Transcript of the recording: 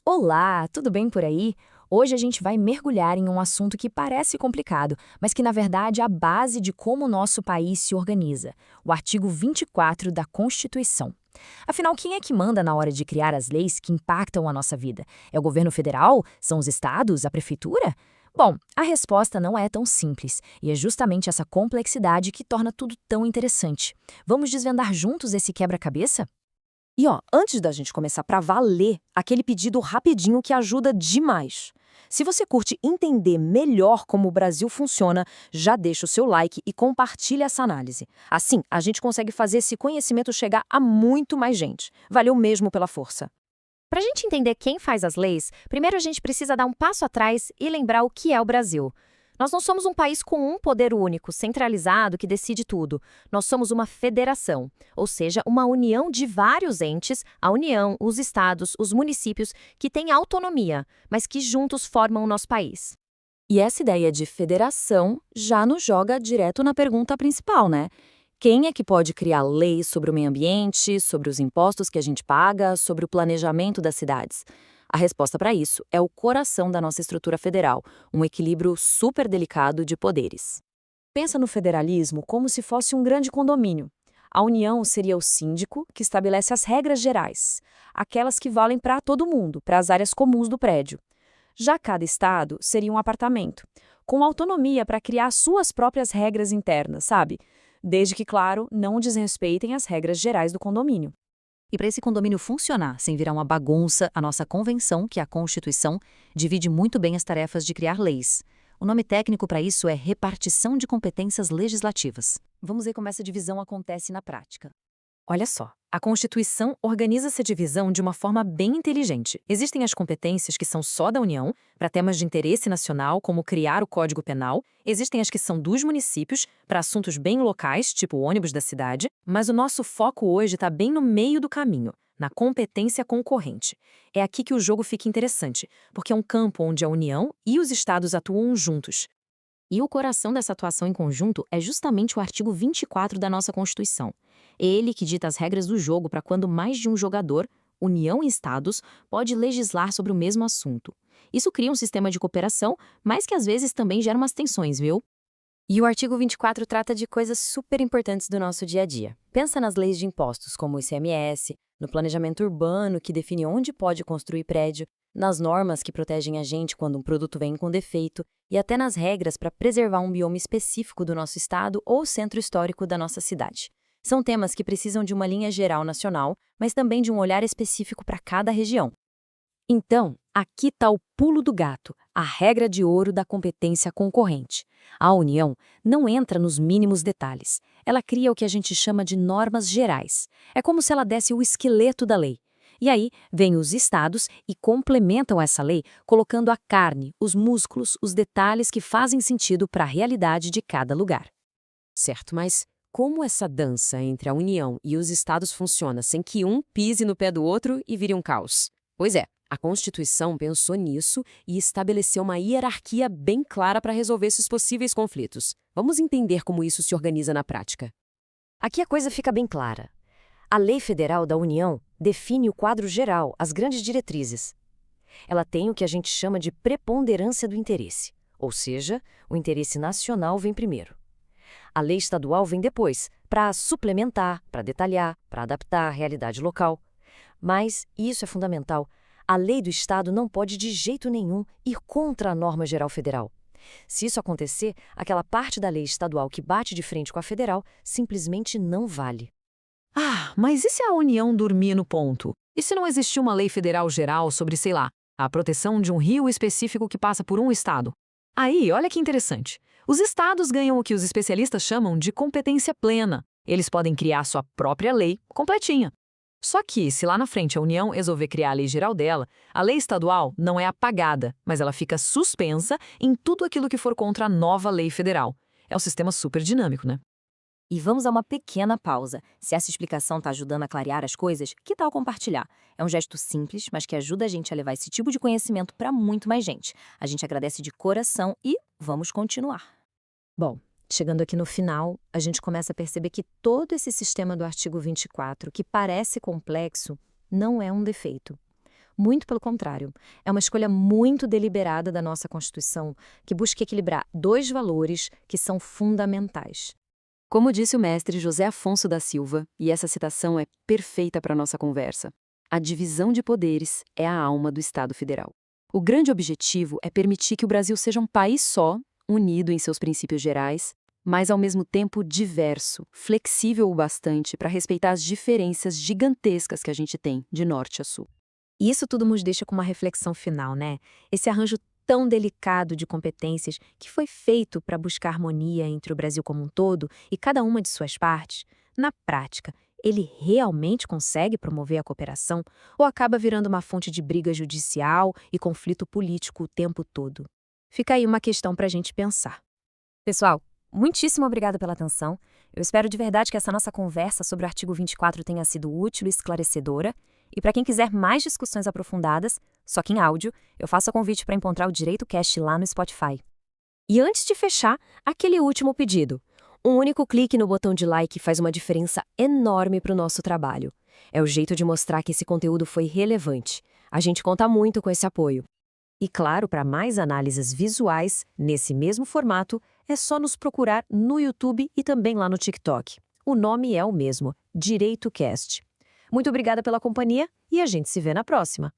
Olá, tudo bem por aí? Hoje a gente vai mergulhar em um assunto que parece complicado, mas que na verdade é a base de como o nosso país se organiza, o artigo 24 da Constituição. Afinal, quem é que manda na hora de criar as leis que impactam a nossa vida? É o governo federal? São os estados? A prefeitura? Bom, a resposta não é tão simples, e é justamente essa complexidade que torna tudo tão interessante. Vamos desvendar juntos esse quebra-cabeça? E ó, antes da gente começar pra valer, aquele pedido rapidinho que ajuda demais. Se você curte entender melhor como o Brasil funciona, já deixa o seu like e compartilha essa análise. Assim, a gente consegue fazer esse conhecimento chegar a muito mais gente. Valeu mesmo pela força. Para a gente entender quem faz as leis, primeiro a gente precisa dar um passo atrás e lembrar o que é o Brasil. Nós não somos um país com um poder único, centralizado, que decide tudo. Nós somos uma federação, ou seja, uma união de vários entes, a União, os estados, os municípios, que têm autonomia, mas que juntos formam o nosso país. E essa ideia de federação já nos joga direto na pergunta principal, né? Quem é que pode criar leis sobre o meio ambiente, sobre os impostos que a gente paga, sobre o planejamento das cidades? A resposta para isso é o coração da nossa estrutura federal, um equilíbrio super delicado de poderes. Pensa no federalismo como se fosse um grande condomínio. A União seria o síndico que estabelece as regras gerais, aquelas que valem para todo mundo, para as áreas comuns do prédio. Já cada estado seria um apartamento, com autonomia para criar suas próprias regras internas, sabe? Desde que, claro, não desrespeitem as regras gerais do condomínio. E para esse condomínio funcionar sem virar uma bagunça, a nossa convenção, que é a Constituição, divide muito bem as tarefas de criar leis. O nome técnico para isso é repartição de competências legislativas. Vamos ver como essa divisão acontece na prática. Olha só, a Constituição organiza essa divisão de uma forma bem inteligente. Existem as competências que são só da União, para temas de interesse nacional, como criar o Código Penal. Existem as que são dos municípios, para assuntos bem locais, tipo o ônibus da cidade. Mas o nosso foco hoje está bem no meio do caminho, na competência concorrente. É aqui que o jogo fica interessante, porque é um campo onde a União e os estados atuam juntos. E o coração dessa atuação em conjunto é justamente o artigo 24 da nossa Constituição. É ele que dita as regras do jogo para quando mais de um jogador, União e Estados, pode legislar sobre o mesmo assunto. Isso cria um sistema de cooperação, mas que às vezes também gera umas tensões, viu? E o artigo 24 trata de coisas super importantes do nosso dia a dia. Pensa nas leis de impostos, como o ICMS, no planejamento urbano, que define onde pode construir prédio, nas normas que protegem a gente quando um produto vem com defeito, e até nas regras para preservar um bioma específico do nosso estado ou centro histórico da nossa cidade. São temas que precisam de uma linha geral nacional, mas também de um olhar específico para cada região. Então, aqui está o pulo do gato, a regra de ouro da competência concorrente. A União não entra nos mínimos detalhes. Ela cria o que a gente chama de normas gerais. É como se ela desse o esqueleto da lei. E aí, vêm os estados e complementam essa lei colocando a carne, os músculos, os detalhes que fazem sentido para a realidade de cada lugar. Certo, mas como essa dança entre a União e os estados funciona sem que um pise no pé do outro e vire um caos? Pois é, a Constituição pensou nisso e estabeleceu uma hierarquia bem clara para resolver esses possíveis conflitos. Vamos entender como isso se organiza na prática. Aqui a coisa fica bem clara. A Lei Federal da União define o quadro geral, as grandes diretrizes. Ela tem o que a gente chama de preponderância do interesse, ou seja, o interesse nacional vem primeiro. A lei estadual vem depois, para suplementar, para detalhar, para adaptar à realidade local. Mas, e isso é fundamental, a lei do Estado não pode de jeito nenhum ir contra a norma geral federal. Se isso acontecer, aquela parte da lei estadual que bate de frente com a federal simplesmente não vale. Ah, mas e se a União dormir no ponto? E se não existir uma lei federal geral sobre, sei lá, a proteção de um rio específico que passa por um estado? Aí, olha que interessante. Os estados ganham o que os especialistas chamam de competência plena. Eles podem criar sua própria lei completinha. Só que, se lá na frente a União resolver criar a lei geral dela, a lei estadual não é apagada, mas ela fica suspensa em tudo aquilo que for contra a nova lei federal. É um sistema super dinâmico, né? E vamos a uma pequena pausa. Se essa explicação está ajudando a clarear as coisas, que tal compartilhar? É um gesto simples, mas que ajuda a gente a levar esse tipo de conhecimento para muito mais gente. A gente agradece de coração e vamos continuar. Bom, chegando aqui no final, a gente começa a perceber que todo esse sistema do artigo 24, que parece complexo, não é um defeito. Muito pelo contrário. É uma escolha muito deliberada da nossa Constituição, que busca equilibrar dois valores que são fundamentais. Como disse o mestre José Afonso da Silva, e essa citação é perfeita para nossa conversa, a divisão de poderes é a alma do Estado Federal. O grande objetivo é permitir que o Brasil seja um país só, unido em seus princípios gerais, mas ao mesmo tempo diverso, flexível o bastante para respeitar as diferenças gigantescas que a gente tem de norte a sul. E isso tudo nos deixa com uma reflexão final, né? Esse arranjo tão delicado de competências que foi feito para buscar harmonia entre o Brasil como um todo e cada uma de suas partes, na prática, ele realmente consegue promover a cooperação ou acaba virando uma fonte de briga judicial e conflito político o tempo todo? Fica aí uma questão para a gente pensar. Pessoal, muitíssimo obrigada pela atenção. Eu espero de verdade que essa nossa conversa sobre o artigo 24 tenha sido útil e esclarecedora. E para quem quiser mais discussões aprofundadas, só que em áudio, eu faço o convite para encontrar o Direito Cast lá no Spotify. E antes de fechar, aquele último pedido. Um único clique no botão de like faz uma diferença enorme para o nosso trabalho. É o jeito de mostrar que esse conteúdo foi relevante. A gente conta muito com esse apoio. E claro, para mais análises visuais, nesse mesmo formato, é só nos procurar no YouTube e também lá no TikTok. O nome é o mesmo, Direito Cast. Muito obrigada pela companhia e a gente se vê na próxima.